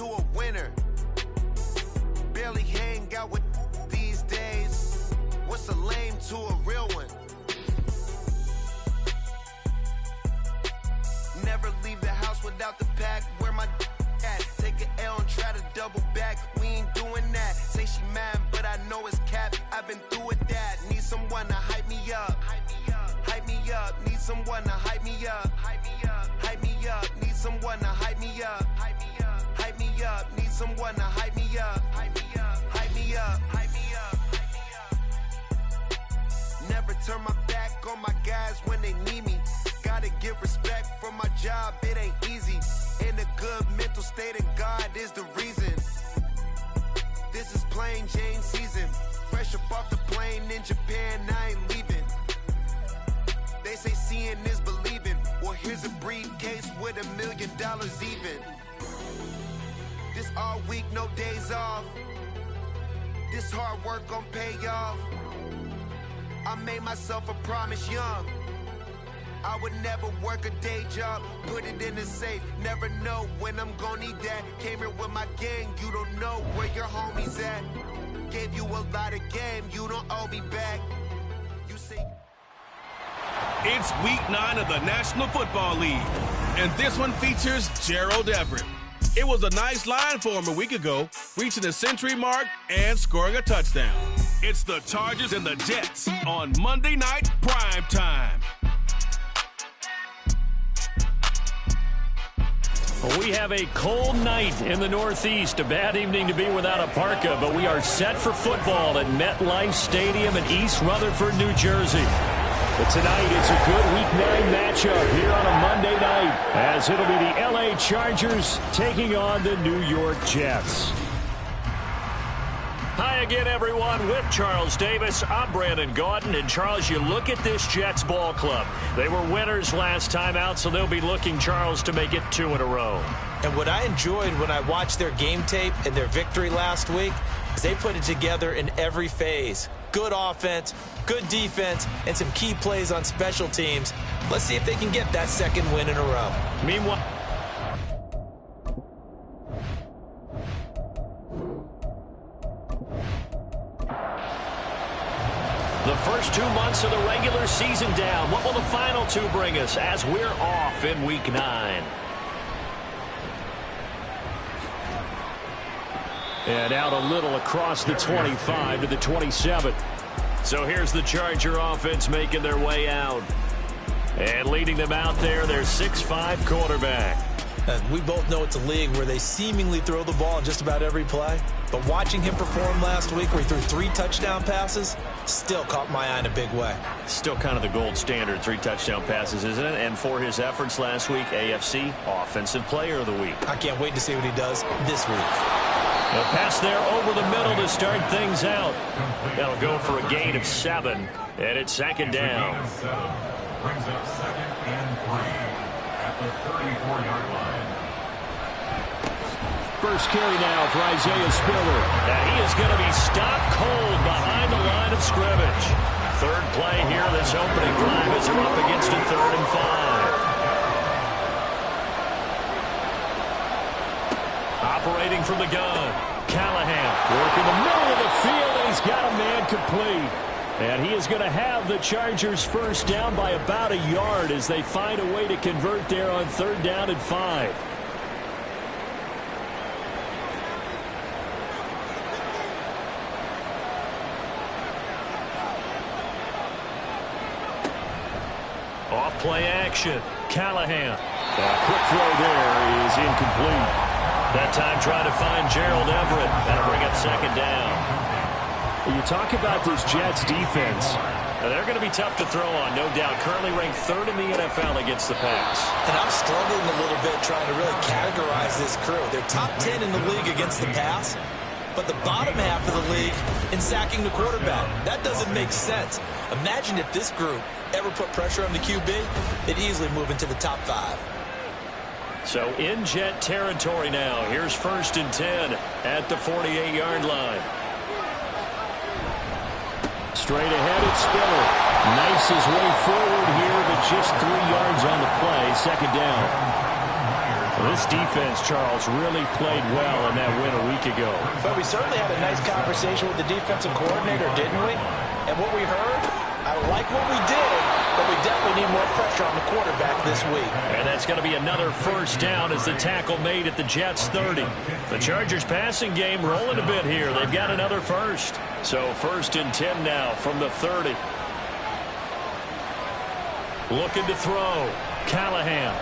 to a winner. Barely hang out with these days. What's a lame to a real one? Never leave the house without the pack. Where my at? Take an L and try to double back. We ain't doing that. Say she mad, but I know it's cap. I've been through with that. Need someone to hype me up. Hype me up. Need someone to hype me up. Hype me up. Need someone to hype me up. Hype me up. Need someone to hype me up. Hype me up. Never turn my back on my guys when they need me. Gotta give respect for my job, it ain't easy. In a good mental state, and God is the reason. This is plain Jane season. Fresh up off the plane in Japan, I ain't leaving. They say seeing is believing. Well, here's a briefcase with $1 million even. This all week, no days off. This hard work gon' pay off. I made myself a promise young. I would never work a day job, put it in the safe. Never know when I'm gonna need that. Came here with my gang, you don't know where your homies at. Gave you a lot of game, you don't owe me back. You say it's week 9 of the National Football League, and this one features Gerald Everett. It was a nice line for him a week ago, reaching the century mark and scoring a touchdown. It's the Chargers and the Jets on Monday Night Prime Time. We have a cold night in the Northeast. A bad evening to be without a parka, but we are set for football at MetLife Stadium in East Rutherford, New Jersey. But tonight, it's a good Week 9 matchup here on a Monday night, as it'll be the L.A. Chargers taking on the New York Jets. Hi again, everyone. With Charles Davis, I'm Brandon Gaudin. And, Charles, you look at this Jets ball club. They were winners last time out, so they'll be looking, Charles, to make it 2 in a row. And what I enjoyed when I watched their game tape and their victory last week is they put it together in every phase. Good offense, good defense, and some key plays on special teams. Let's see if they can get that second win in a row. Meanwhile, the first 2 months of the regular season down. What will the final 2 bring us as we're off in Week 9? And out a little across the 25 to the 27. So here's the Charger offense making their way out. And leading them out there, their 6'5" quarterback. And we both know it's a league where they seemingly throw the ball in just about every play. But watching him perform last week where he threw 3 touchdown passes still caught my eye in a big way. Still kind of the gold standard, 3 touchdown passes, isn't it? And for his efforts last week, AFC Offensive Player of the Week. I can't wait to see what he does this week. A pass there over the middle to start things out. That'll go for a gain of 7, and it's 2nd down. Brings up 2nd and 3 at the 34-yard line. First carry now for Isaiah Spiller. And he is going to be stopped cold behind the line of scrimmage. Third play here this opening drive as they're up against a 3rd and 5. Operating from the gun, Callahan working the middle of the field, and he's got a man complete. And he is going to have the Chargers first down by about a yard as they find a way to convert there on 3rd down and 5. Off play action, Callahan. A quick throw there is incomplete. That time trying to find Gerald Everett. That'll bring up 2nd down. You talk about this Jets defense. They're going to be tough to throw on, no doubt. Currently ranked 3rd in the NFL against the pass. And I'm struggling a little bit trying to really categorize this crew. They're top 10 in the league against the pass, but the bottom half of the league in sacking the quarterback. That doesn't make sense. Imagine if this group ever put pressure on the QB, they'd easily move into the top 5. So in Jet territory now. Here's 1st and 10 at the 48-yard line. Straight ahead, it's Spiller. Knifes his way forward here, but just 3 yards on the play. 2nd down. This defense, Charles, really played well in that win a week ago. But we certainly had a nice conversation with the defensive coordinator, didn't we? And what we heard, I like what we did, but we definitely need more pressure on the quarterback this week. And that's going to be another first down as the tackle made at the Jets' 30. The Chargers' passing game rolling a bit here. They've got another first. So 1st and 10 now from the 30. Looking to throw. Callahan.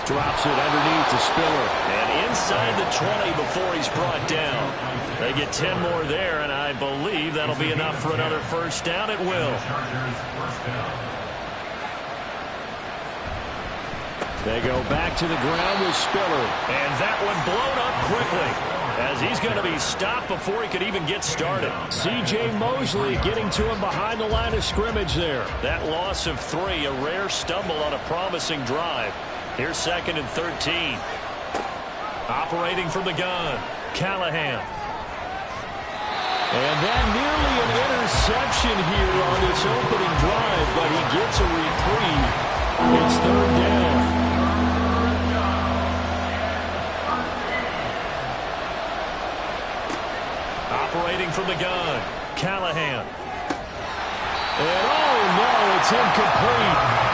Drops it underneath to Spiller. And inside the 20 before he's brought down. They get 10 more there, and I believe that'll be enough for another first down. It will. They go back to the ground with Spiller. And that one blown up quickly, as he's going to be stopped before he could even get started. C.J. Mosley getting to him behind the line of scrimmage there. That loss of 3, a rare stumble on a promising drive. Here's 2nd and 13. Operating from the gun, Callahan. And that nearly an interception here on this opening drive, but he gets a reprieve. It's 3rd down. Operating from the gun, Callahan. And oh no, it's incomplete.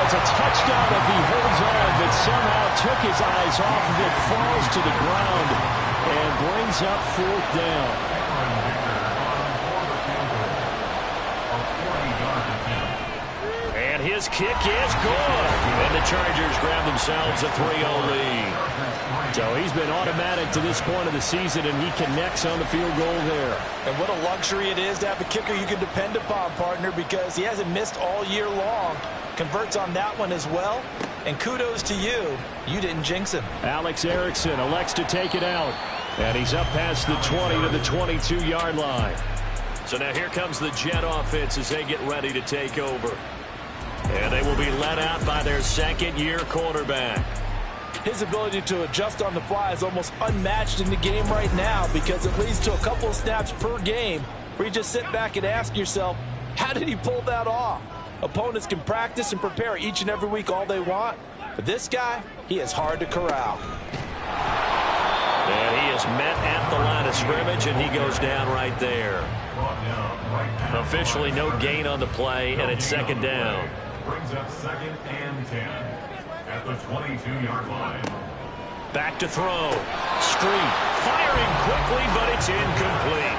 It's a touchdown if he holds on, but somehow took his eyes off of it, falls to the ground, and brings up 4th down. And his kick is good. And the Chargers grab themselves a 3-0 lead. So he's been automatic to this point of the season, and he connects on the field goal there. And what a luxury it is to have a kicker you can depend upon, partner, because he hasn't missed all year long. Converts on that one as well. And kudos to you. You didn't jinx him. Alex Erickson elects to take it out. And he's up past the 20 to the 22-yard line. So now here comes the Jet offense as they get ready to take over. And they will be led out by their 2nd-year quarterback. His ability to adjust on the fly is almost unmatched in the game right now, because it leads to a couple of snaps per game where you just sit back and ask yourself, how did he pull that off? Opponents can practice and prepare each and every week all they want, but this guy, he is hard to corral. And he is met at the line of scrimmage, and he goes down right there. Officially no gain on the play, and it's 2nd down. Brings up 2nd and 10 at the 22-yard line. Back to throw. Street firing quickly, but it's incomplete.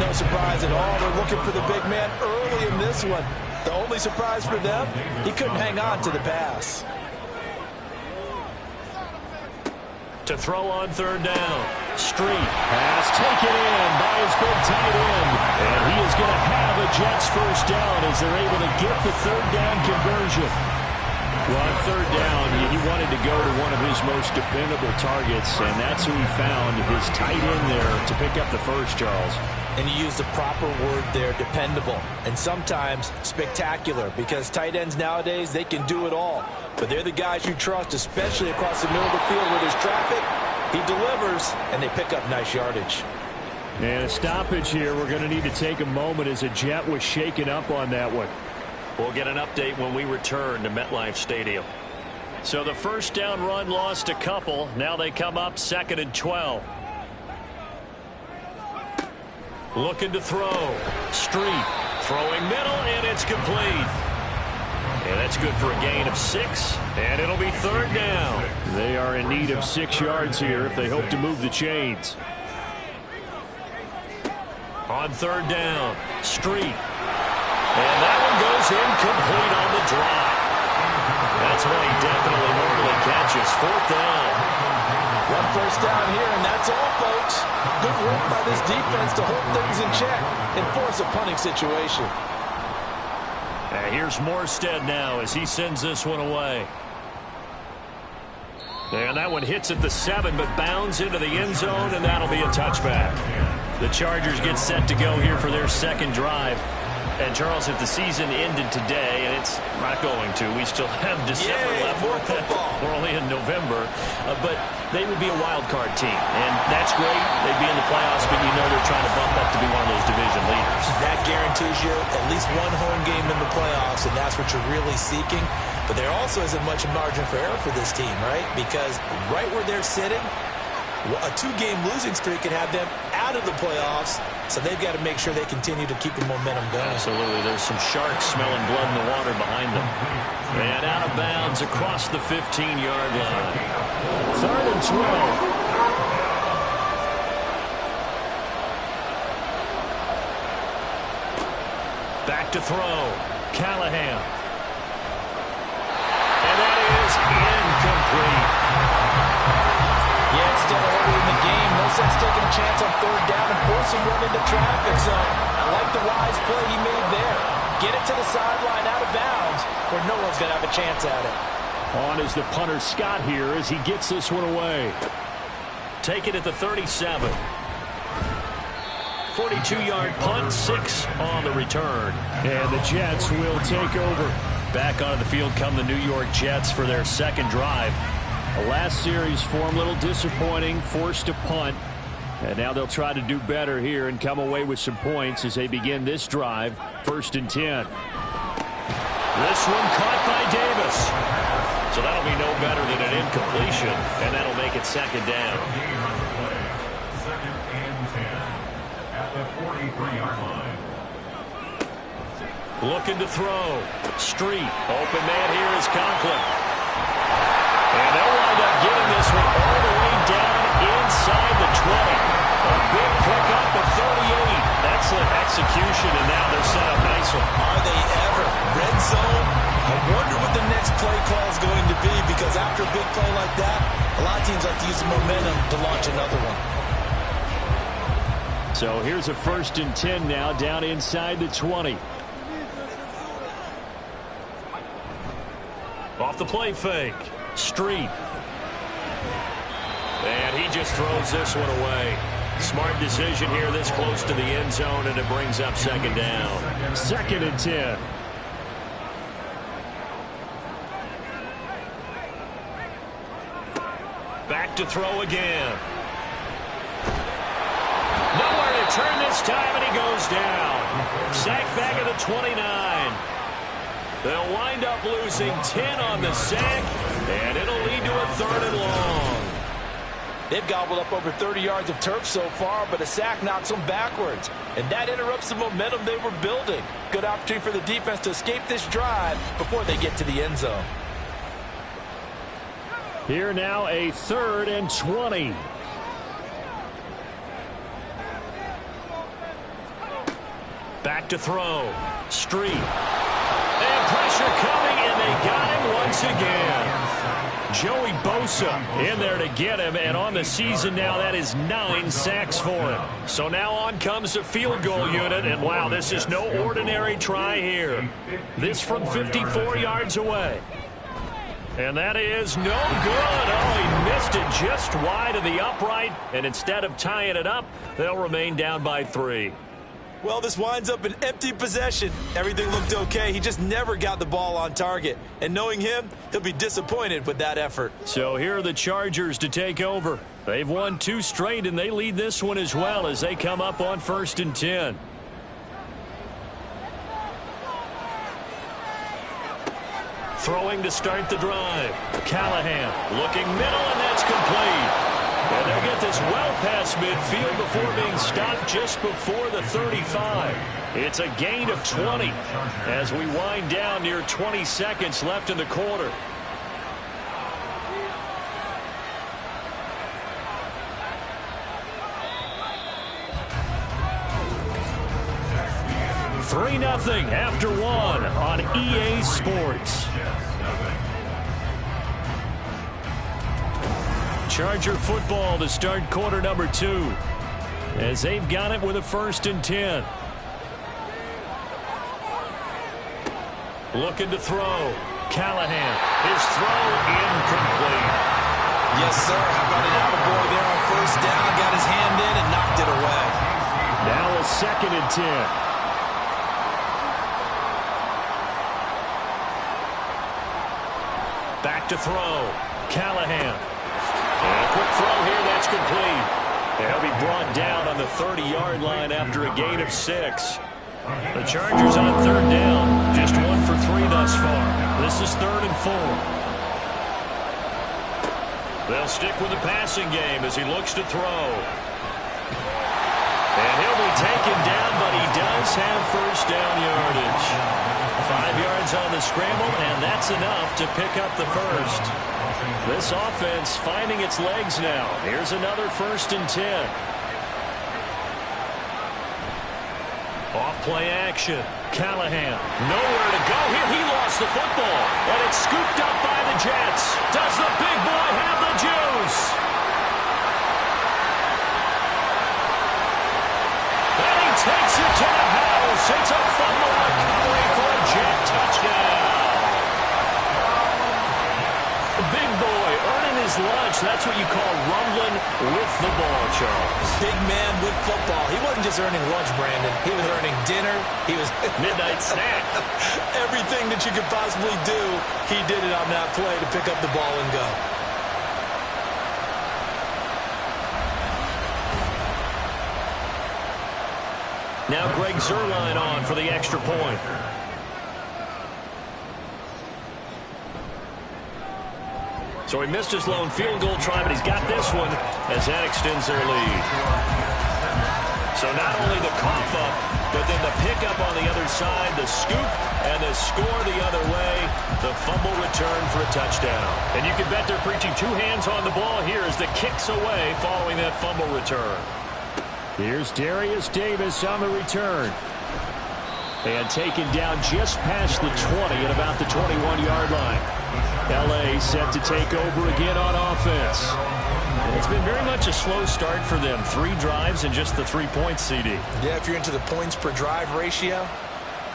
No surprise at all. They're looking for the big man early in this one. The only surprise for them, he couldn't hang on to the pass. To throw on 3rd down. Street pass taken in by his big tight end. And he is going to have a Jets first down as they're able to get the 3rd down conversion. Well, on 3rd down, he wanted to go to one of his most dependable targets, and that's who he found, his tight end there, to pick up the first, Charles. And you used the proper word there, dependable, and sometimes spectacular, because tight ends nowadays, they can do it all. But they're the guys you trust, especially across the middle of the field where there's traffic. He delivers, and they pick up nice yardage. And a stoppage here. We're going to need to take a moment as a Jet was shaken up on that one. We'll get an update when we return to MetLife Stadium. So the first down run lost a couple. Now they come up 2nd and 12. Looking to throw. Street throwing middle, and it's complete. And that's good for a gain of 6, and it'll be 3rd down. They are in need of 6 yards here if they hope to move the chains. On 3rd down, Street. And that one goes incomplete on the drop. That's one he definitely normally catches. 4th down. One first down here, and that's all, folks. Good work by this defense to hold things in check and force a punting situation. And here's Morstead now as he sends this one away. And that one hits at the 7, but bounds into the end zone, and that'll be a touchback. The Chargers get set to go here for their 2nd drive. And, Charles, if the season ended today, and it's not going to, we still have December left. More football. We're only in November. But they would be a wild card team. And that's great. They'd be in the playoffs, but you know they're trying to bump up to be one of those division leaders. That guarantees you at least one home game in the playoffs, and that's what you're really seeking. But there also isn't much margin for error for this team, right? Because right where they're sitting, a 2-game losing streak could have them out of the playoffs, so they've got to make sure they continue to keep the momentum going. Absolutely. There's some sharks smelling blood in the water behind them. And out of bounds across the 15-yard line. 3rd and 12. Back to throw. Callahan. And that is incomplete. Yeah, it's still early in the game. No sense taking a chance on 3rd down and forcing one into traffic. So I like the wise play he made there. Get it to the sideline out of bounds where no one's going to have a chance at it. On is the punter Scott here as he gets this one away. Take it at the 37. 42-yard punt, 6 on the return. And the Jets will take over. Back onto the field come the New York Jets for their second drive. The last series for them, a little disappointing, forced to punt. And now they'll try to do better here and come away with some points as they begin this drive. 1st and 10. This one caught by Davis. So that'll be no better than an incompletion, and that'll make it 2nd down. 2nd and 10 at the 43-yard line. Looking to throw. Street. Open man here is Conklin. And they'll wind up getting this one all the way down inside the 20. A big pickup at 38. Excellent execution, and now they're set up nicely. Are they ever? Red zone? I wonder what the next play call is going to be, because after a big play like that, a lot of teams like to use the momentum to launch another one. So here's a 1st and 10 now down inside the 20. Off the play fake. Street. And he just throws this one away. Smart decision here this close to the end zone, and it brings up 2nd down. 2nd and 10. Back to throw again. Nowhere to turn this time, and he goes down. Sacked back at the 29. They'll wind up losing 10 on the sack, and it'll lead to a 3rd and long. They've gobbled up over 30 yards of turf so far, but a sack knocks them backwards, and that interrupts the momentum they were building. Good opportunity for the defense to escape this drive before they get to the end zone. Here now a 3rd and 20. Back to throw. Street. And pressure coming, and they got him once again. Joey Bosa in there to get him, and on the season now, that is 9 sacks for him. So now on comes the field goal unit, and wow, this is no ordinary try here. This from 54 yards away. And that is no good. Oh, he missed it just wide of the upright, and instead of tying it up, they'll remain down by 3. Well, this winds up an empty possession. Everything looked okay. He just never got the ball on target. And knowing him, he'll be disappointed with that effort. So here are the Chargers to take over. They've won 2 straight, and they lead this one as well as they come up on 1st and 10. Throwing to start the drive. Callahan looking middle, and that's complete. And they'll get this well past midfield before being stopped just before the 35. It's a gain of 20 as we wind down near 20 seconds left in the quarter. $3-0 after 1 on EA Sports. Charger football to start quarter number 2 as they've got it with a 1st and 10. Looking to throw. Callahan. His throw incomplete. Yes, sir. How about an attaboy there on 1st down? Got his hand in and knocked it away. Now a 2nd and 10. to throw. Callahan. And a quick throw here, that's complete. And he'll be brought down on the 30-yard line after a gain of 6. The Chargers on third down, just 1 for 3 thus far. This is 3rd and 4. They'll stick with the passing game as he looks to throw. And he'll be taken down, but he does have first down yardage. 5 yards on the scramble, and that's enough to pick up the first. This offense finding its legs now. Here's another 1st and 10. Off play action. Callahan. Nowhere to go here. He lost the football. And it's scooped up by the Jets. Does the big boy have the juice? And he takes it to the house. It's a fumble recovery for a Jet touchdown. The big boy earning his lunch. That's what you call rumbling with the ball, Charles. Big man with football. He wasn't just earning lunch, Brandon. He was earning dinner. He was midnight snack. Everything that you could possibly do, he did it on that play to pick up the ball and go. Now Greg Zuerlein on for the extra point. So he missed his lone field goal try, but he's got this one as that extends their lead. So not only the cough up, but then the pickup on the other side, the scoop, and the score the other way, the fumble return for a touchdown. And you can bet they're preaching 2 hands on the ball here as the kick's away following that fumble return. Here's Darius Davis on the return. And taken down just past the 20 at about the 21-yard line. L.A. set to take over again on offense. It's been very much a slow start for them. 3 drives and just the 3 points, CD. Yeah, if you're into the points per drive ratio,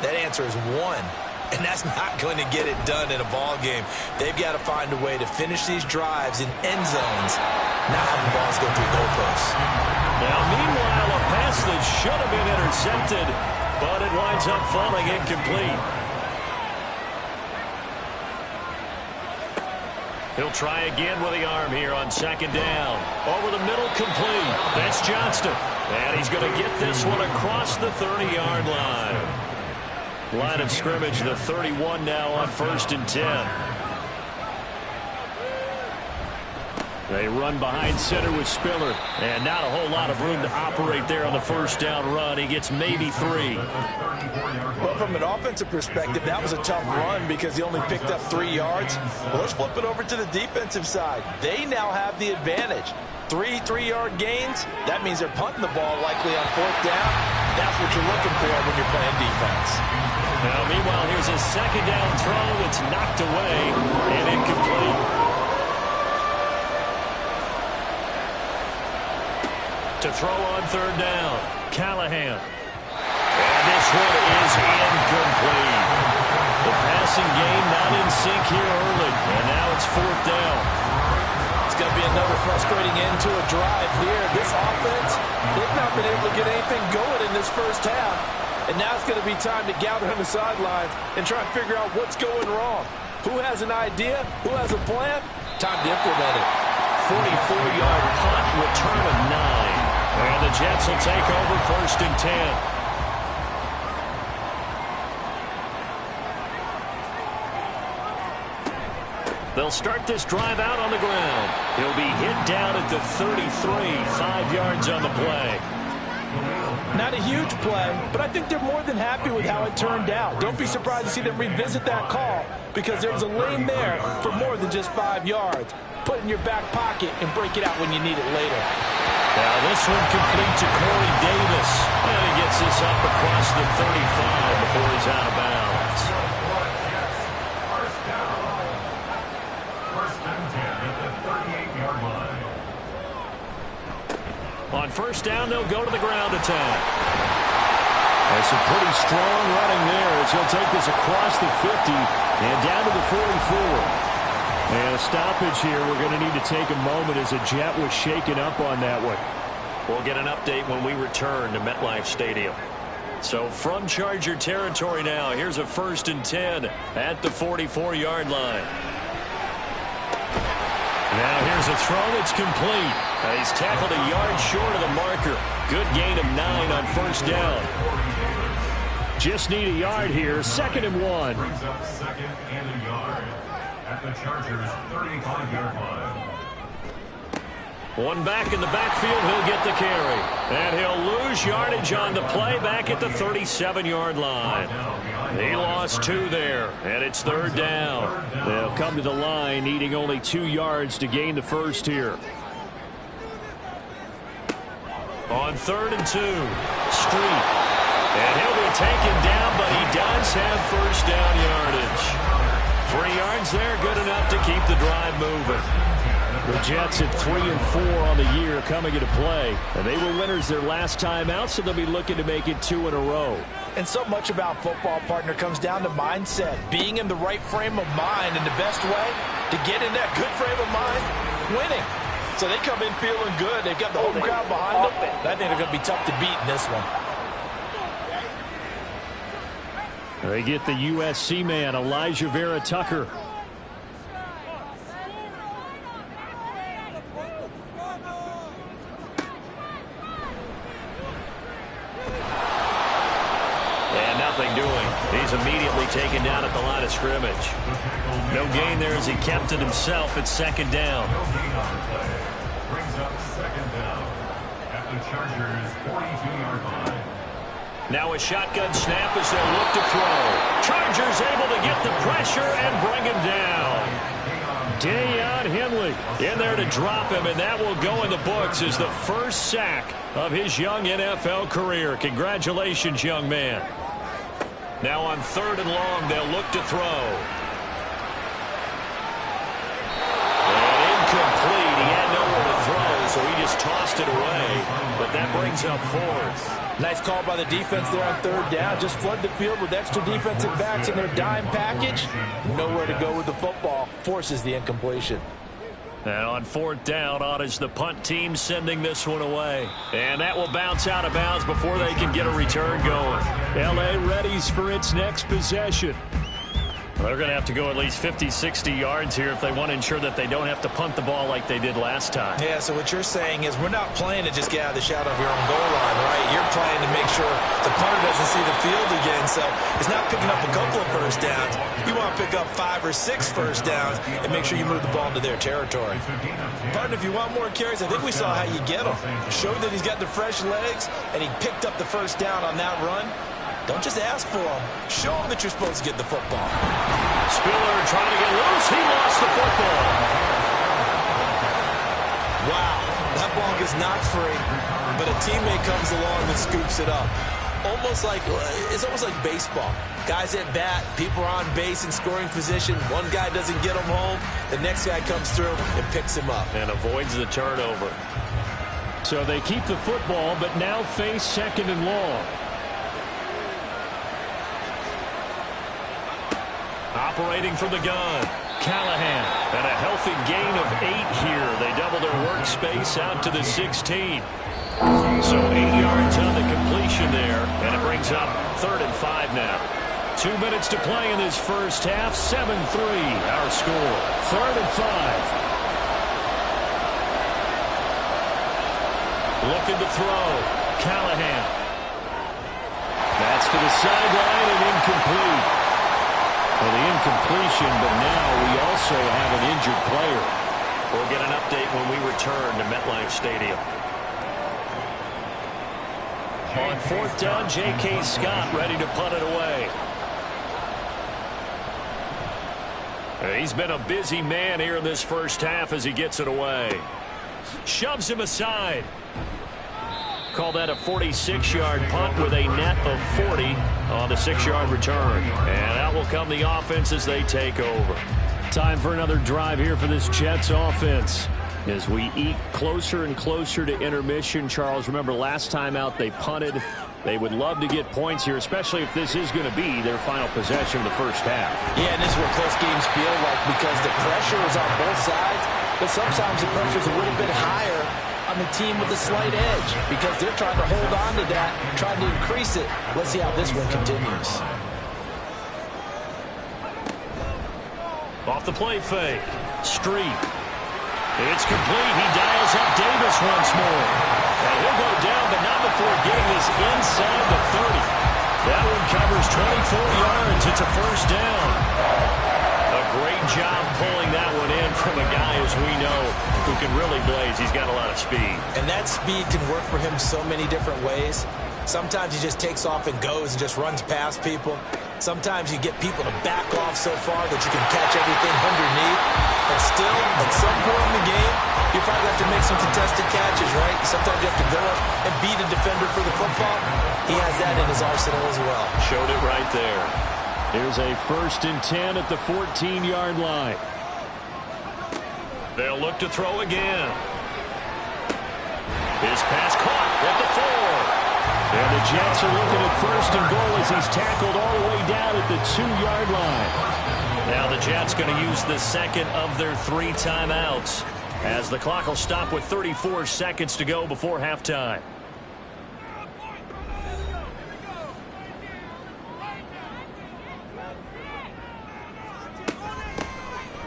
that answer is 1. And that's not going to get it done in a ball game. They've got to find a way to finish these drives in end zones, not having balls go through goalposts. Now, meanwhile, a pass that should have been intercepted, but it winds up falling incomplete. He'll try again with the arm here on 2nd down. Over the middle, complete. That's Johnston. And he's going to get this one across the 30-yard line. Line of scrimmage, the 31 now on 1st and 10. They run behind center with Spiller. And not a whole lot of room to operate there on the 1st down run. He gets maybe 3. Well, from an offensive perspective, that was a tough run because he only picked up 3 yards. Well, let's flip it over to the defensive side. They now have the advantage. 3 3-yard gains. That means they're punting the ball likely on 4th down. That's what you're looking for when you're playing defense. Now, meanwhile, here's a 2nd down throw that's knocked away and incomplete. To throw on 3rd down, Callahan. And this one is incomplete. The passing game not in sync here early, and now it's 4th down. It's going to be another frustrating end to a drive here. This offense, they've not been able to get anything going in this 1st half, and now it's going to be time to gather on the sidelines and try and figure out what's going wrong. Who has an idea? Who has a plan? Time to implement it. 44-yard punt, return of 9. And the Jets will take over 1st and 10. They'll start this drive out on the ground. He'll be hit down at the 33, 5 yards on the play. Not a huge play, but I think they're more than happy with how it turned out. Don't be surprised to see them revisit that call because there's a lane there for more than just 5 yards. Put it in your back pocket and break it out when you need it later. Now this one complete to Corey Davis. And he gets this up across the 35 before he's out of bounds. First down. 1st and 10 at the 38-yard line. On 1st down, they'll go to the ground attack. There's some pretty strong running there as he'll take this across the 50 and down to the 44. And a stoppage here. We're going to need to take a moment as a Jet was shaken up on that one. We'll get an update when we return to MetLife Stadium. So from Charger territory now, here's a 1st and 10 at the 44-yard line. Now here's a throw that's complete. He's tackled a yard short of the marker. Good gain of 9 on first down. Just need a yard here. 2nd and 1. Brings up 2nd and a yard at the Chargers' 35-yard line. One back in the backfield. He'll get the carry. And he'll lose yardage on the play back at the 37-yard line. He lost 2 there, and it's 3rd down. They'll come to the line needing only 2 yards to gain the first here. On 3rd and 2, Street. And he'll be taken down, but he does have first down yardage. 3 yards there, good enough to keep the drive moving. The Jets at 3 and 4 on the year coming into play. And they were winners their last time out, so they'll be looking to make it 2 in a row. And so much about football, partner, comes down to mindset. Being in the right frame of mind, and the best way to get in that good frame of mind, winning. So they come in feeling good. They've got the home crowd behind them. I think they're going to be tough to beat in this one. They get the USC man, Elijah Vera Tucker. And nothing doing. He's immediately taken down at the line of scrimmage. No gain there as he kept it himself at 2nd down. No gain on the play. Brings up 2nd down at the Chargers' 42-yard line. Now a shotgun snap as they look to throw. Chargers able to get the pressure and bring him down. Deion Henley in there to drop him, and that will go in the books as the first sack of his young NFL career. Congratulations, young man. Now on 3rd and long, they'll look to throw. And incomplete. He had nowhere to throw, so he just tossed it away. But that brings up 4th. Nice call by the defense there on 3rd down. Just flood the field with extra defensive backs in their dime package. Nowhere to go with the football. Forces the incompletion. And on 4th down, on is the punt team sending this one away. And that will bounce out of bounds before they can get a return going. L.A. readies for its next possession. They're going to have to go at least 50, 60 yards here if they want to ensure that they don't have to punt the ball like they did last time. Yeah, so what you're saying is we're not playing to just get out of the shadow of your own goal line, right? You're playing to make sure the punter doesn't see the field again. So it's not picking up a couple of first downs. You want to pick up 5 or 6 first downs and make sure you move the ball into their territory. Partner, if you want more carries, I think we saw how you get them. Showed that he's got the fresh legs, and he picked up the first down on that run. Don't just ask for them. Show them that you're supposed to get the football. Spiller trying to get loose. He lost the football. Wow, that ball gets knocked free, but a teammate comes along and scoops it up. It's almost like baseball. Guys at bat, people are on base in scoring position. One guy doesn't get him home. The next guy comes through and picks him up. And avoids the turnover. So they keep the football, but now face 2nd and long. Operating from the gun, Callahan. And a healthy gain of 8 here. They double their workspace out to the 16. So 8 yards on the completion there. And it brings up 3rd and 5 now. 2 minutes to play in this first half. 7-3 our score. 3rd and 5. Looking to throw. Callahan. That's to the sideline and incomplete. Well, the incompletion, but now we also have an injured player. We'll get an update when we return to MetLife Stadium. On 4th down, J.K. Scott ready to punt it away. He's been a busy man here in this first half as he gets it away. Shoves him aside. Call that a 46-yard punt with a net of 40 on the 6-yard return. And out will come the offense as they take over. Time for another drive here for this Jets offense. As we eat closer and closer to intermission, Charles, remember last time out they punted. They would love to get points here, especially if this is going to be their final possession of the first half. Yeah, and this is what close games feel like because the pressure is on both sides, but sometimes the pressure is a little bit higher on the team with a slight edge because they're trying to hold on to that, trying to increase it. Let's see how this one continues. Off the play fake. Street. It's complete. He dials up Davis once more. And he'll go down, but not before getting this inside the 30. That one covers 24 yards. It's a first down. A great job pulling that one in from a guy, as we know, who can really blaze. He's got a lot of speed. And that speed can work for him so many different ways. Sometimes he just takes off and goes and just runs past people. Sometimes you get people to back off so far that you can catch everything underneath. But still, at some point in the game, you probably have to make some contested catches, right? Sometimes you have to go up and beat a defender for the football. He has that in his arsenal as well. Showed it right there. Here's a 1st and 10 at the 14-yard line. They'll look to throw again. His pass caught at the 4. And the Jets are looking at 1st and goal as he's tackled all the way down at the 2-yard line. Now the Jets going to use the second of their 3 timeouts as the clock will stop with 34 seconds to go before halftime.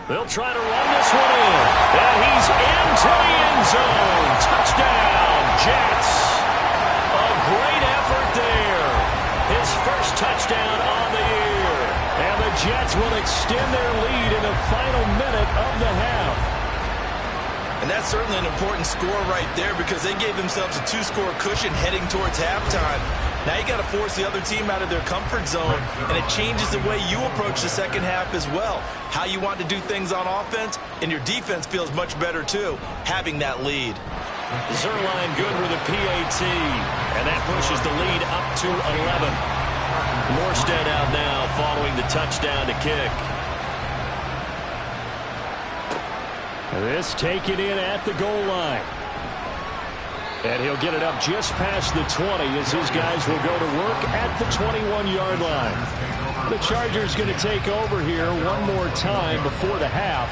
They'll try to run this one in. And he's into the end zone. Touchdown, Jets. A great effort there. His first touchdown on the year. And the Jets will extend their lead in the final minute of the half. And that's certainly an important score right there because they gave themselves a 2-score cushion heading towards halftime. Now you got to force the other team out of their comfort zone, and it changes the way you approach the second half as well. How you want to do things on offense, and your defense feels much better too, having that lead. Zerline good with a PAT, and that pushes the lead up to 11. Morstead out now following the touchdown to kick. This taken in at the goal line. And he'll get it up just past the 20 as his guys will go to work at the 21-yard line. The Chargers going to take over here one more time before the half.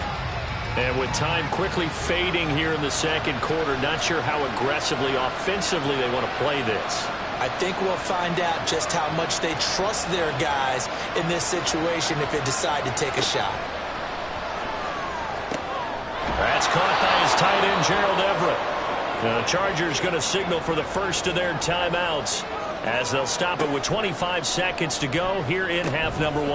And with time quickly fading here in the second quarter, not sure how aggressively, offensively they want to play this. I think we'll find out just how much they trust their guys in this situation if they decide to take a shot. That's caught by his tight end, Gerald Everett. Now the Chargers going to signal for the first of their timeouts as they'll stop it with 25 seconds to go here in half number 1.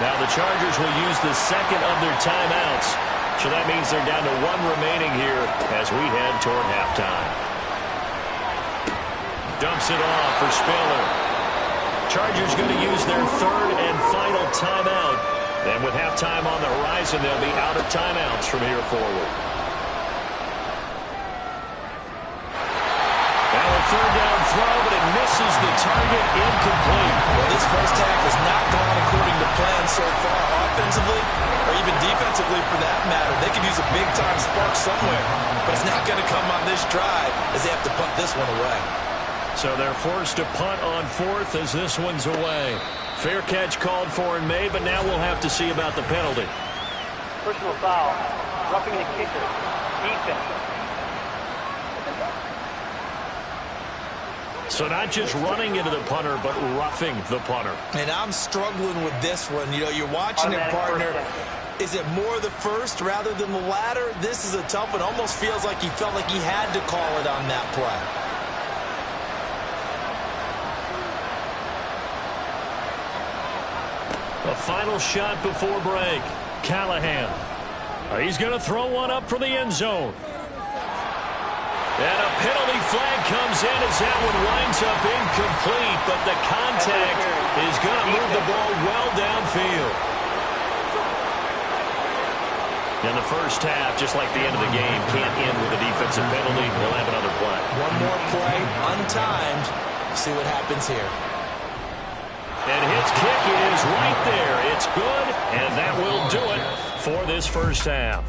Now the Chargers will use the second of their timeouts, so that means they're down to 1 remaining here as we head toward halftime. Dumps it off for Spiller. Chargers going to use their 3rd and final timeout. And with halftime on the horizon, they'll be out of timeouts from here forward. Now a 3rd down throw, but it misses the target, incomplete. Well, this first half has not gone according to plan so far, offensively or even defensively for that matter. They could use a big-time spark somewhere, but it's not going to come on this drive as they have to punt this one away. So they're forced to punt on 4th as this one's away. Fair catch called for and made, but now we'll have to see about the penalty. Personal foul, roughing the kicker, defense. So not just running into the punter, but roughing the punter. And I'm struggling with this one. You know, you're watching it, partner. Is it more the first rather than the latter? This is a tough one. Almost feels like he felt like he had to call it on that play. A final shot before break. Callahan. He's going to throw one up for the end zone. And a penalty flag comes in as that one winds up incomplete, but the contact is going to move the ball well downfield. In the first half, just like the end of the game, can't end with a defensive penalty. We'll have another play. One more play, untimed. See what happens here. And his kick is right there. It's good, and that will do it for this first half.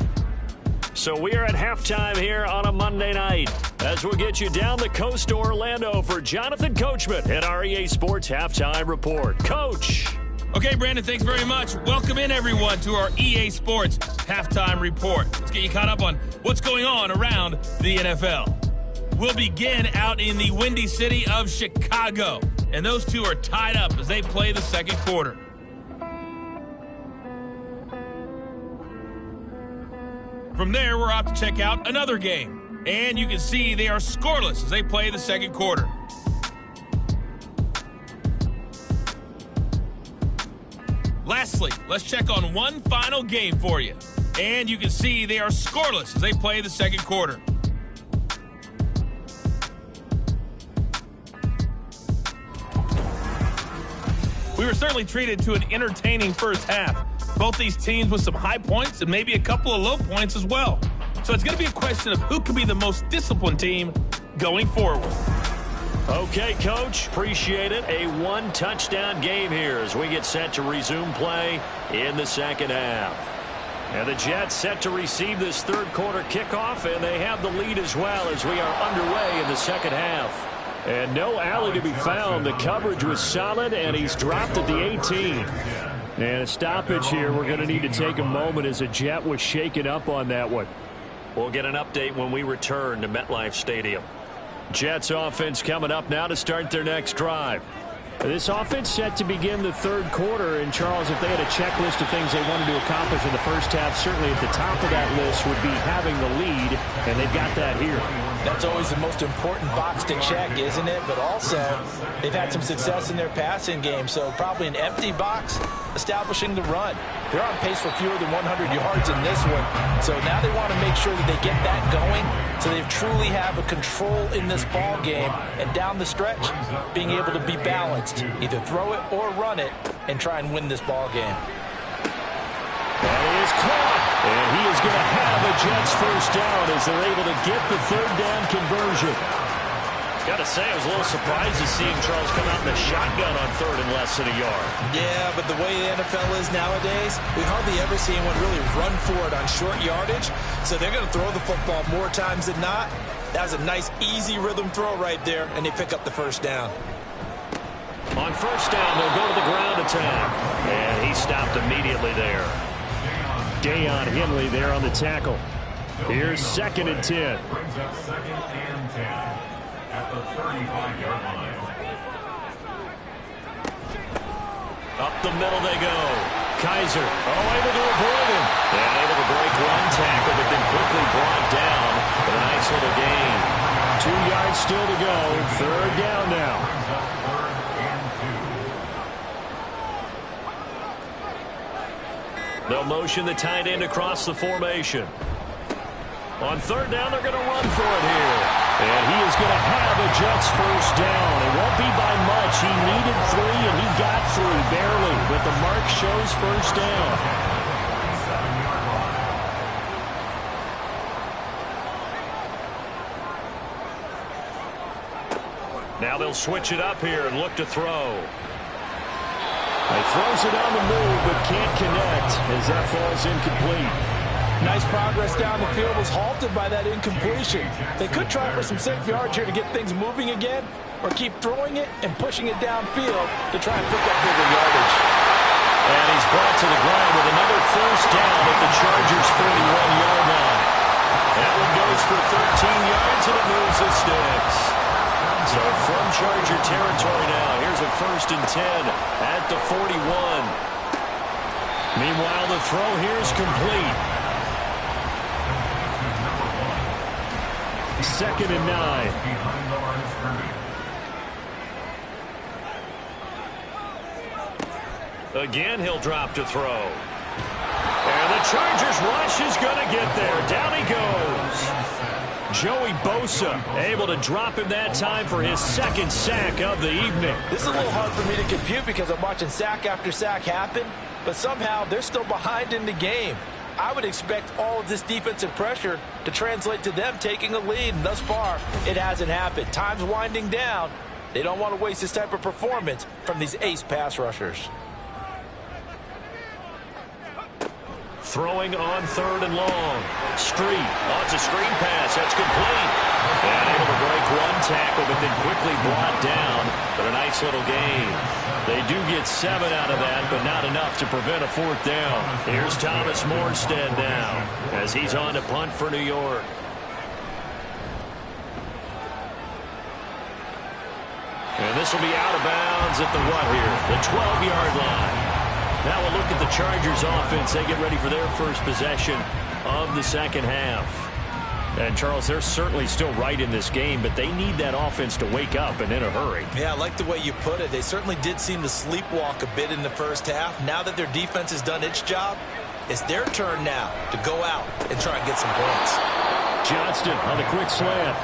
So we are at halftime here on a Monday night as we'll get you down the coast to Orlando for Jonathan Coachman at our EA Sports Halftime Report. Coach. Okay, Brandon, thanks very much. Welcome in, everyone, to our EA Sports Halftime Report. Let's get you caught up on what's going on around the NFL. We'll begin out in the Windy City of Chicago. And those two are tied up as they play the second quarter. From there, we're off to check out another game. And you can see they are scoreless as they play the second quarter. Lastly, let's check on one final game for you. And you can see they are scoreless as they play the second quarter. We were certainly treated to an entertaining first half. Both these teams with some high points and maybe a couple of low points as well. So it's going to be a question of who can be the most disciplined team going forward. Okay, Coach, appreciate it. A one-touchdown game here as we get set to resume play in the second half. And the Jets set to receive this third quarter kickoff, and they have the lead as well as we are underway in the second half. And no alley to be found. The coverage was solid, and he's dropped at the 18. And a stoppage here. We're going to need to take a moment as a Jet was shaken up on that one. We'll get an update when we return to MetLife Stadium. Jets offense coming up now to start their next drive. This offense set to begin the third quarter. And, Charles, if they had a checklist of things they wanted to accomplish in the first half, certainly at the top of that list would be having the lead, and they've got that here. That's always the most important box to check, isn't it? But also, they've had some success in their passing game, so probably an empty box establishing the run. They're on pace for fewer than 100 yards in this one, so now they want to make sure that they get that going so they truly have a control in this ball game, and down the stretch, being able to be balanced, either throw it or run it, and try and win this ball game. That is caught, and he is going to have a Jets first down as they're able to get the third down conversion. Got to say, I was a little surprised to see Charles come out in the shotgun on third and less than a yard. Yeah, but the way the NFL is nowadays, we hardly ever see anyone really run for it on short yardage, so they're going to throw the football more times than not. That was a nice, easy rhythm throw right there, and they pick up the first down. On first down, they'll go to the ground attack, and he stopped immediately there. Deion Henley there on the tackle. Here's 2nd and 10. Brings up 2nd and 10 at the 35-yard line. Up the middle they go. Kaiser, able to avoid him. And able to break one tackle, but then quickly brought down with a nice little gain. 2 yards still to go. Third down now. They'll motion the tight end across the formation. On third down, they're going to run for it here. And he is going to have a Jets first down. It won't be by much. He needed 3, and he got 3 barely. But the mark shows first down. Now they'll switch it up here and look to throw. He throws it on the move, but can't connect as that falls incomplete. Nice progress down the field was halted by that incompletion. They could try for some safe yards here to get things moving again, or keep throwing it and pushing it downfield to try and pick up bigger yardage. And he's brought to the ground with another first down at the Chargers' 41-yard line. That one goes for 13 yards, and it moves the sticks. So from Charger territory now, here's a 1st and 10 at the 41. Meanwhile, the throw here is complete. 2nd and 9. Again, he'll drop to throw. And the Chargers rush is going to get there. Down he goes. Joey Bosa able to drop him that time for his 2nd sack of the evening. This is a little hard for me to compute because I'm watching sack after sack happen, but somehow they're still behind in the game. I would expect all of this defensive pressure to translate to them taking a lead, and thus far, it hasn't happened. Time's winding down. They don't want to waste this type of performance from these ace pass rushers. Throwing on third and long. Street. Oh, it's a screen pass. That's complete. And able to break one tackle, but then quickly brought down. But a nice little gain. They do get 7 out of that, but not enough to prevent a 4th down. Here's Thomas Morstead now as he's on to punt for New York. And this will be out of bounds at the what here? The 12-yard line. Now we'll look at the Chargers offense. They get ready for their first possession of the second half. And, Charles, they're certainly still right in this game, but they need that offense to wake up and in a hurry. Yeah, I like the way you put it. They certainly did seem to sleepwalk a bit in the first half. Now that their defense has done its job, it's their turn now to go out and try and get some points. Johnston on the quick slant.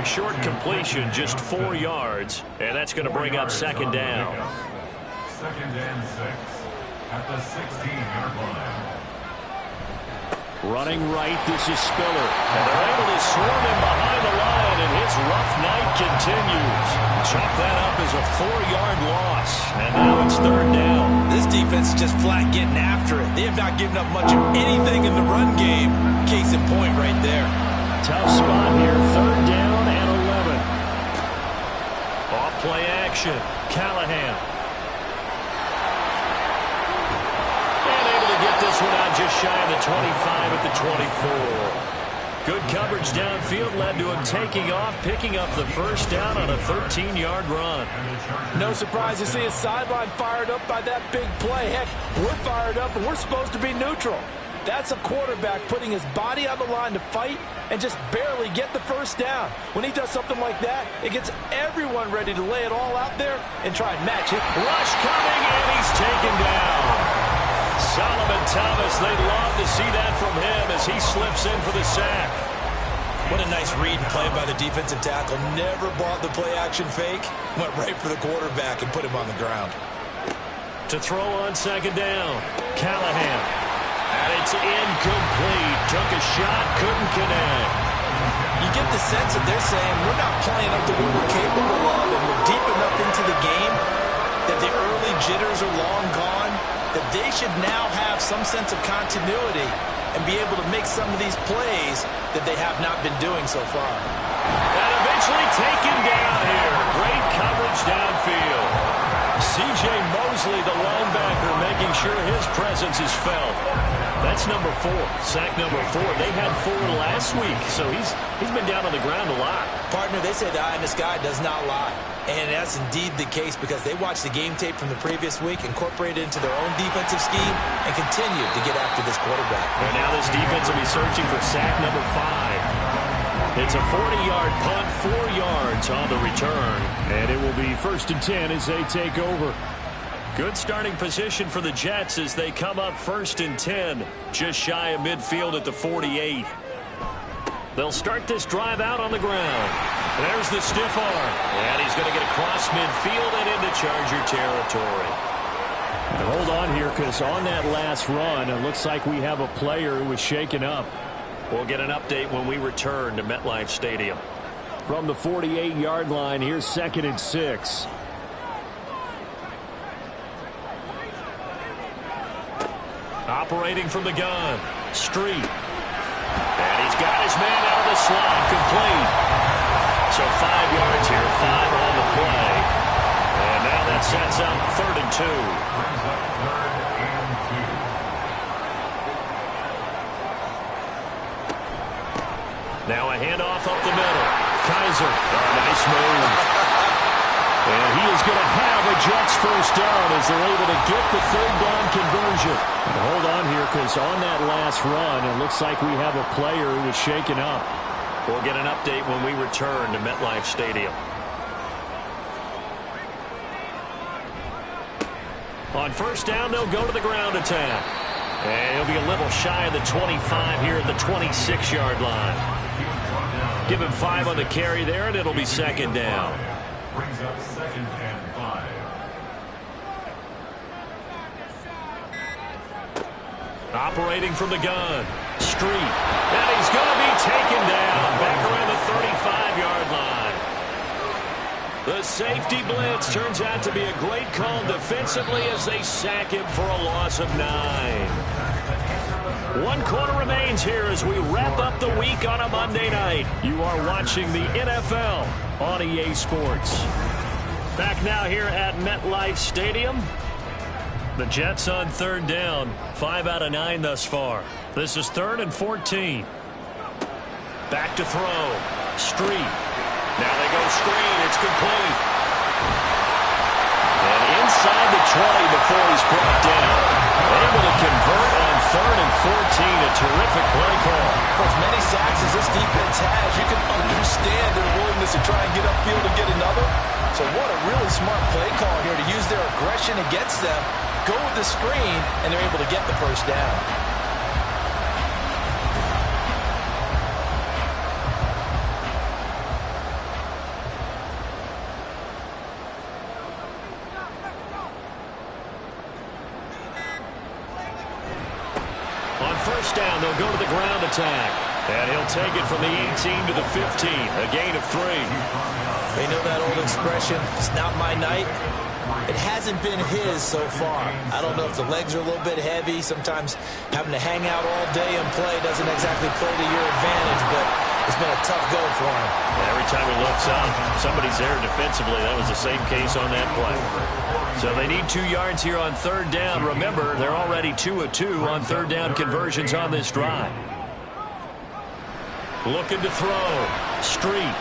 Short completion, just 4 yards, and that's going to bring up second down. 2nd and 6 at the 16-yard line. Running right, this is Spiller. And they're able to swarm him behind the line, and his rough night continues. Chop that up as a 4-yard loss, and now it's third down. This defense is just flat getting after it. They have not given up much of anything in the run game. Case in point right there. Tough spot here, third down and 11. Off play action, Callahan. This one out just shy of the 25 at the 24. Good coverage downfield led to him taking off, picking up the first down on a 13-yard run. No surprise to see his sideline fired up by that big play. Heck, we're fired up and we're supposed to be neutral. That's a quarterback putting his body on the line to fight and just barely get the first down. When he does something like that, it gets everyone ready to lay it all out there and try and match it. Rush coming, and he's taken down. Solomon Thomas, they'd love to see that from him as he slips in for the sack. What a nice read and play by the defensive tackle. Never bought the play-action fake. Went right for the quarterback and put him on the ground. To throw on second down, Callahan. And it's incomplete. Took a shot, couldn't connect. You get the sense that they're saying we're not playing up to what we're capable of, and we're deep enough into the game that the early jitters are long gone, that they should now have some sense of continuity and be able to make some of these plays that they have not been doing so far. And eventually taken down here. Great coverage downfield. C.J. Mosley, the linebacker, making sure his presence is felt. That's number 4, sack number 4. They had 4 last week, so he's been down on the ground a lot. Partner, they say the eye in the sky does not lie. And that's indeed the case because they watched the game tape from the previous week, incorporated it into their own defensive scheme, and continued to get after this quarterback. And now this defense will be searching for sack number 5. It's a 40-yard punt, 4 yards on the return. And it will be 1st and 10 as they take over. Good starting position for the Jets as they come up 1st and 10, just shy of midfield at the 48. They'll start this drive out on the ground. There's the stiff arm. And he's going to get across midfield and into Charger territory. And hold on here, because on that last run, it looks like we have a player who was shaken up. We'll get an update when we return to MetLife Stadium. From the 48-yard line, here's 2nd and 6. Operating from the gun, Street. And he's got his man out of the slot, complete. So 5 yards here, 5 on the play. And now that sets up 3rd and 2. Brings up 3rd and 2. Now a handoff up the middle. Kaiser, nice move. And he is going to have a Jets first down as they're able to get the 3rd down conversion. And hold on here, because on that last run, it looks like we have a player who was shaken up. We'll get an update when we return to MetLife Stadium. On 1st down, they'll go to the ground attack. And he'll be a little shy of the 25 here at the 26-yard line. Give him 5 on the carry there, and it'll be 2nd down. Brings up 2nd and 5. Operating from the gun, Street. And he's going to be taken down back around the 35-yard line. The safety blitz turns out to be a great call defensively as they sack him for a loss of 9. 1 quarter remains here as we wrap up the week on a Monday night. You are watching the NFL on EA Sports. Back now here at MetLife Stadium. The Jets on 3rd down, 5 out of 9 thus far. This is 3rd and 14. Back to throw. Street. Now they go screen. It's complete. And inside the 20 before he's brought down. Able to convert on 3rd and 14. A terrific play call. For as many sacks as this defense has, you can understand their willingness to try and get upfield and get another. So what a really smart play call here to use their aggression against them, go with the screen, and they're able to get the first down. On first down, they'll go to the ground attack. And he'll take it from the 18 to the 15, a gain of 3. They know that old expression, it's not my night. It hasn't been his so far. I don't know if the legs are a little bit heavy. Sometimes having to hang out all day and play doesn't exactly play to your advantage, but it's been a tough go for him. Every time he looks up, somebody's there defensively. That was the same case on that play. So they need 2 yards here on 3rd down. Remember, they're already 2 of 2 on 3rd down conversions on this drive. Looking to throw. Street.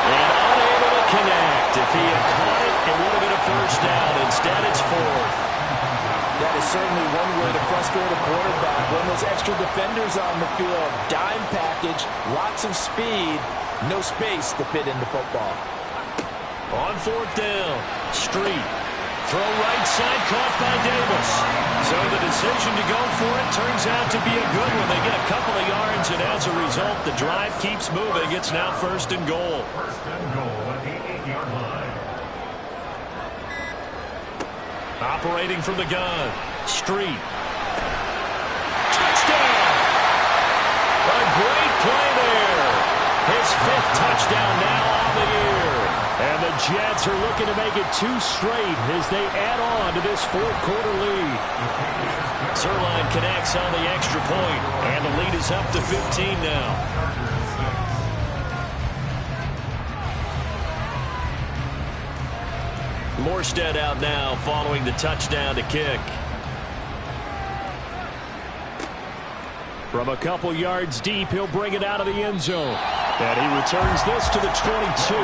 And unable to connect. If he had caught it, it would have been a first down. Instead, it's 4th. That is certainly one way to frustrate a quarterback. When those extra defenders on the field, dime package, lots of speed, no space to fit into football. On 4th down, Street. Throw right side, caught by Davis. So the decision to go for it turns out to be a good one. They get a couple of yards, and as a result, the drive keeps moving. It's now 1st and goal. First and goal at the 8-yard line. Operating from the gun, Street. Touchdown! A great play there. His 5th touchdown now on the year. And the Jets are looking to make it 2 straight as they add on to this 4th quarter lead. Zerline connects on the extra point, and the lead is up to 15 now. Morstead out now following the touchdown to kick. From a couple yards deep, he'll bring it out of the end zone. And he returns this to the 22.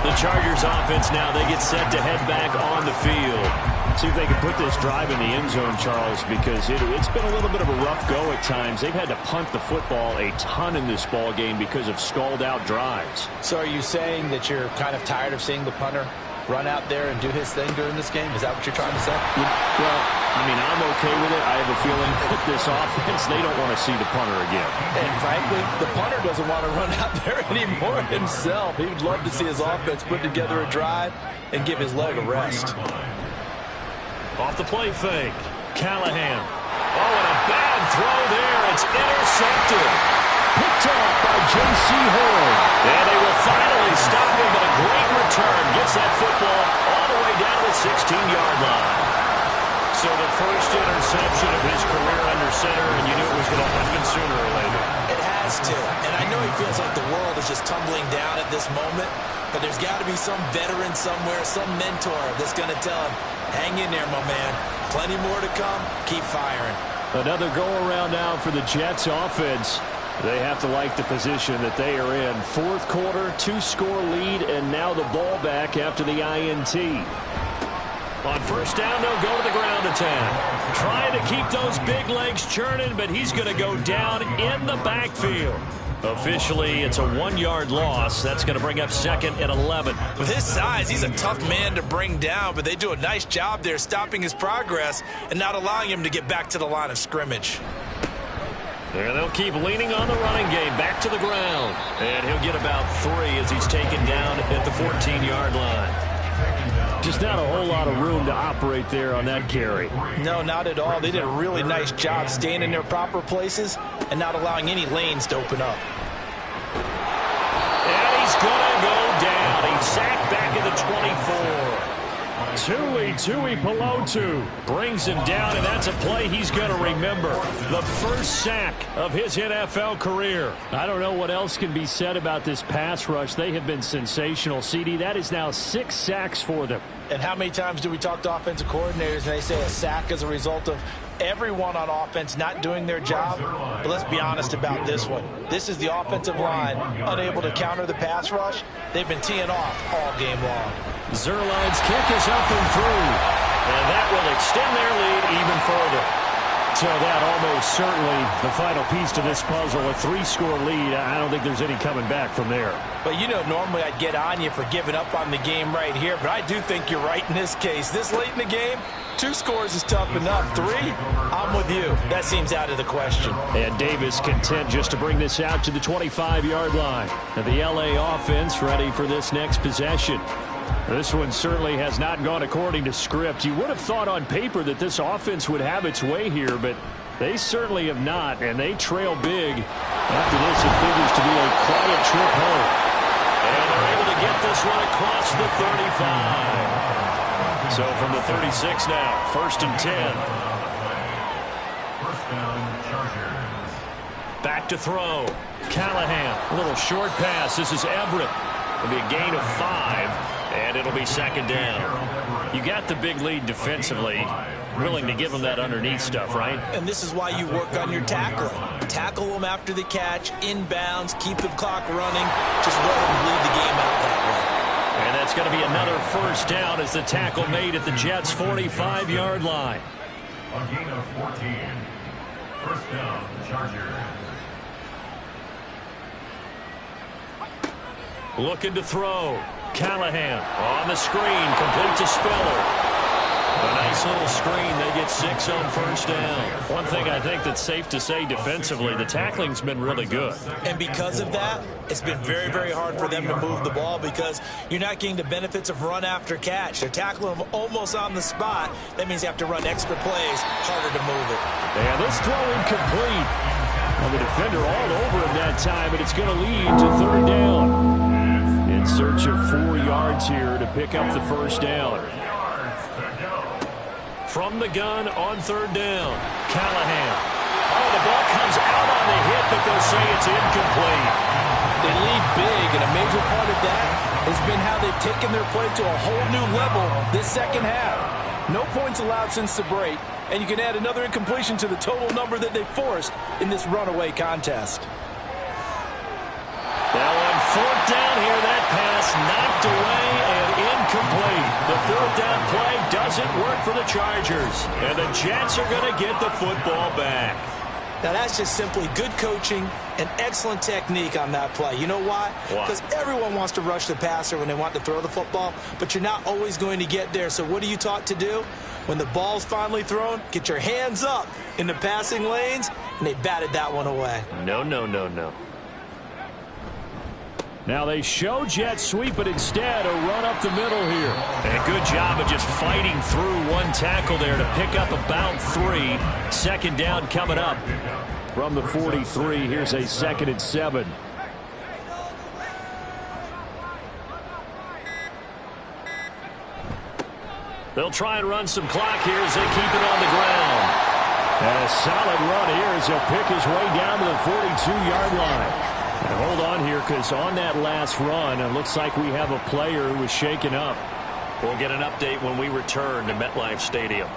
The Chargers offense now, they get set to head back on the field. See if they can put this drive in the end zone, Charles, because it's been a little bit of a rough go at times. They've had to punt the football a ton in this ball game because of stalled-out drives. So are you saying that you're kind of tired of seeing the punter run out there and do his thing during this game? Is that what you're trying to say? Well, I mean, I'm okay with it. I have a feeling that this offense, they don't want to see the punter again. And frankly, the punter doesn't want to run out there anymore himself. He would love to see his offense put together a drive and give his leg a rest. Off the play fake, Callahan. Oh, and a bad throw there. It's intercepted. Picked off by J.C. Horn. And they will finally stop him, but a great return. Gets that football all the way down to the 16-yard line. So the first interception of his career under center, and you knew it was going to happen sooner or later. It has to. And I know he feels like the world is just tumbling down at this moment, but there's got to be some veteran somewhere, some mentor that's going to tell him, hang in there, my man. Plenty more to come. Keep firing. Another go-around now for the Jets offense. They have to like the position that they are in. 4th quarter, 2-score lead, and now the ball back after the INT. On first down, they'll go to the ground attack. Trying to keep those big legs churning, but he's going to go down in the backfield. Officially, it's a 1-yard loss. That's going to bring up 2nd and 11. With his size, he's a tough man to bring down, but they do a nice job there stopping his progress and not allowing him to get back to the line of scrimmage. And they'll keep leaning on the running game back to the ground. And he'll get about 3 as he's taken down at the 14-yard line. Just not a whole lot of room to operate there on that carry. No, not at all. They did a really nice job staying in their proper places and not allowing any lanes to open up. And he's going to go down. He's sacked back at the 24. Tui Pelotu brings him down, and that's a play he's going to remember. The first sack of his NFL career. I don't know what else can be said about this pass rush. They have been sensational, CD. That is now 6 sacks for them. And how many times do we talk to offensive coordinators and they say a sack as a result of everyone on offense not doing their job? But let's be honest about this one. This is the offensive line unable to counter the pass rush. They've been teeing off all game long. Zerline's kick is up and through. And that will extend their lead even further. So that almost certainly the final piece to this puzzle, a 3-score lead. I don't think there's any coming back from there. But, you know, normally I'd get on you for giving up on the game right here, but I do think you're right in this case. This late in the game, 2 scores is tough enough. 3, I'm with you. That seems out of the question. And Davis content just to bring this out to the 25-yard line. And the L.A. offense ready for this next possession. This one certainly has not gone according to script. You would have thought on paper that this offense would have its way here, but they certainly have not, and they trail big. After this, it figures to be a quiet trip home. And they're able to get this one across the 35. So from the 36 now, 1st and 10. First down, Chargers. Back to throw. Callahan, a little short pass. This is Everett. It'll be a gain of 5. And it'll be 2nd down. You got the big lead defensively. Willing to give them that underneath stuff, right? And this is why you work on your tackling. Tackle them after the catch, inbounds, keep the clock running. Just let them lead the game out that way. And that's going to be another 1st down as the tackle made at the Jets' 45-yard line. A gain of 14. First down, Chargers. Looking to throw. Callahan on the screen, complete to Spiller. A nice little screen. They get 6 on 1st down. One thing I think that's safe to say defensively, the tackling's been really good. And because of that, it's been very, very hard for them to move the ball because you're not getting the benefits of run after catch. They're tackling them almost on the spot. That means you have to run extra plays, harder to move it. And this throw incomplete. And the defender all over him that time, and it's going to lead to 3rd down. In search of 4 yards here to pick up the 1st down. From the gun on 3rd down, Callahan. Oh, the ball comes out on the hit, but they'll say it's incomplete. They lead big, and a major part of that has been how they've taken their play to a whole new level this 2nd half. No points allowed since the break, and you can add another incompletion to the total number that they forced in this runaway contest. Now on 4th down here, that pass knocked away and incomplete. The 4th down play doesn't work for the Chargers. And the Jets are going to get the football back. Now that's just simply good coaching and excellent technique on that play. You know why? Because everyone wants to rush the passer when they want to throw the football, but you're not always going to get there. So what are you taught to do? When the ball's finally thrown, get your hands up in the passing lanes, and they batted that one away. No, no, no, no. Now they show jet sweep, but instead a run up the middle here. And a good job of just fighting through one tackle there to pick up about 3. 2nd down coming up. From the 43, here's a 2nd and 7. They'll try and run some clock here as they keep it on the ground. And a solid run here as he'll pick his way down to the 42-yard line. And hold on here, because on that last run, it looks like we have a player who was shaken up. We'll get an update when we return to MetLife Stadium.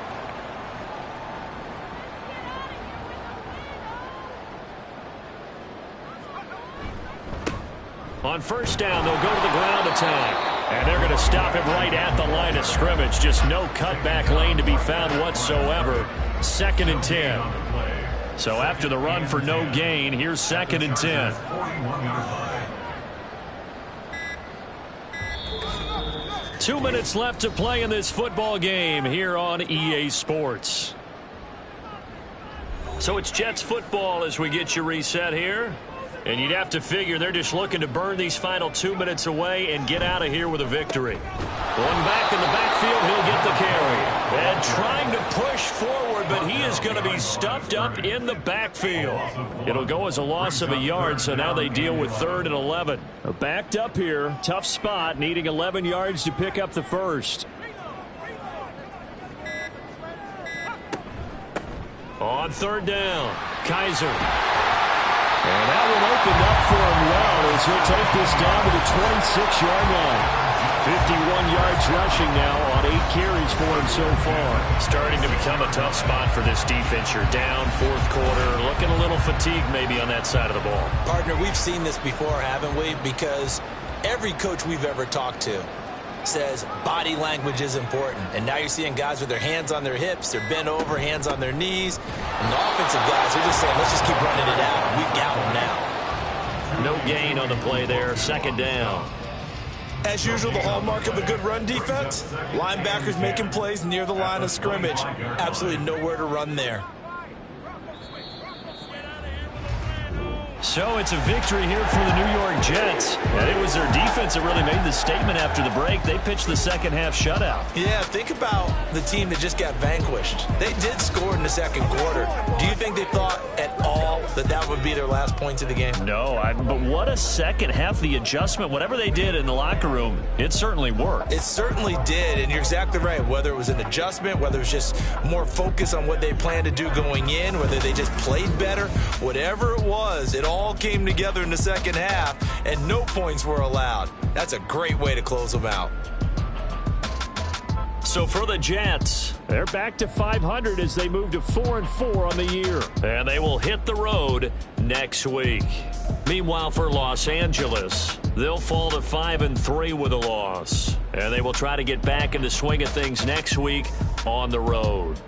On 1st down, they'll go to the ground attack. And they're going to stop him right at the line of scrimmage. Just no cutback lane to be found whatsoever. 2nd and 10. So after the run for no gain, here's 2nd and 10. 2 minutes left to play in this football game here on EA Sports. So it's Jets football as we get you reset here. And you'd have to figure they're just looking to burn these final 2 minutes away and get out of here with a victory. One back in the backfield, he'll get the carry. And trying to push forward, but he is going to be stuffed up in the backfield. It'll go as a loss of a yard, so now they deal with 3rd and 11. Backed up here, tough spot, needing 11 yards to pick up the 1st. On 3rd down, Kaiser. And that one opened up for him well as he'll take this down to the 26-yard line. 51 yards rushing now on 8 carries for him so far. Starting to become a tough spot for this defense. You're down 4th quarter, looking a little fatigued maybe on that side of the ball. Partner, we've seen this before, haven't we? Because every coach we've ever talked to says body language is important. And now you're seeing guys with their hands on their hips, they're bent over, hands on their knees. And the offensive guys are just saying, let's just keep running it out. We've got them now. No gain on the play there, second down. As usual, the hallmark of a good run defense, linebackers making plays near the line of scrimmage. Absolutely nowhere to run there. So it's a victory here for the New York Jets. And it was their defense that really made the statement after the break. They pitched the second half shutout. Yeah, think about the team that just got vanquished. They did score in the second quarter. Do you think they thought at all that that would be their last points of the game? No, but what a second half. The adjustment, whatever they did in the locker room, it certainly worked. It certainly did, and you're exactly right. Whether it was an adjustment, whether it was just more focus on what they planned to do going in, whether they just played better, whatever it was, it all came together in the second half, and no points were allowed. That's a great way to close them out. So for the Jets, they're back to 500 as they move to 4-4 on the year. And they will hit the road next week. Meanwhile, for Los Angeles, they'll fall to 5-3 with a loss. And they will try to get back in the swing of things next week on the road.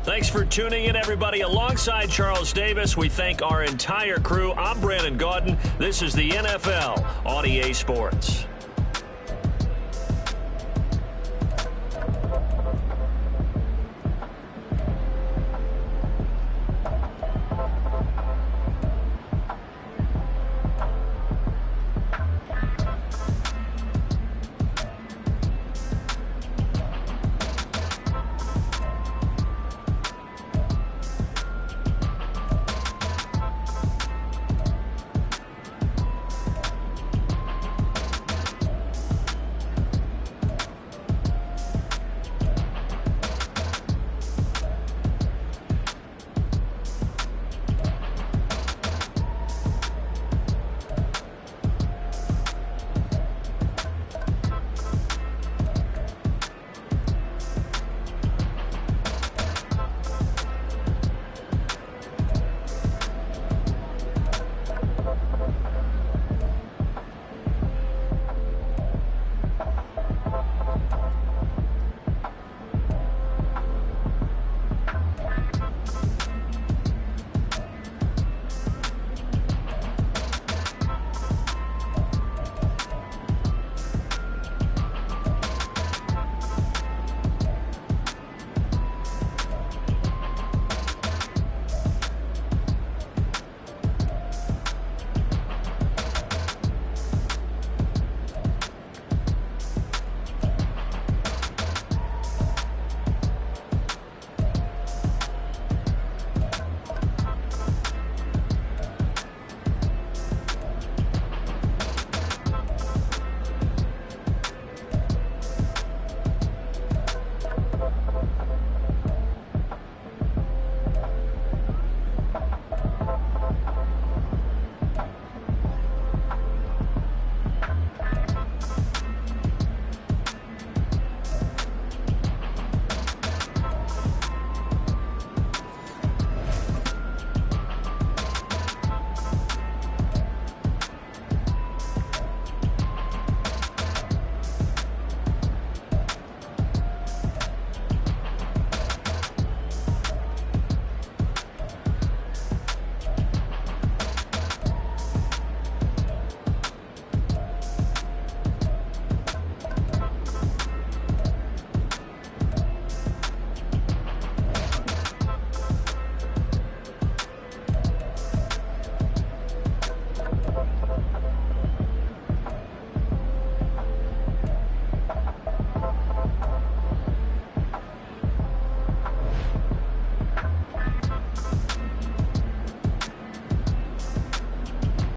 Thanks for tuning in, everybody. Alongside Charles Davis, we thank our entire crew. I'm Brandon Gaudin. This is the NFL on EA Sports.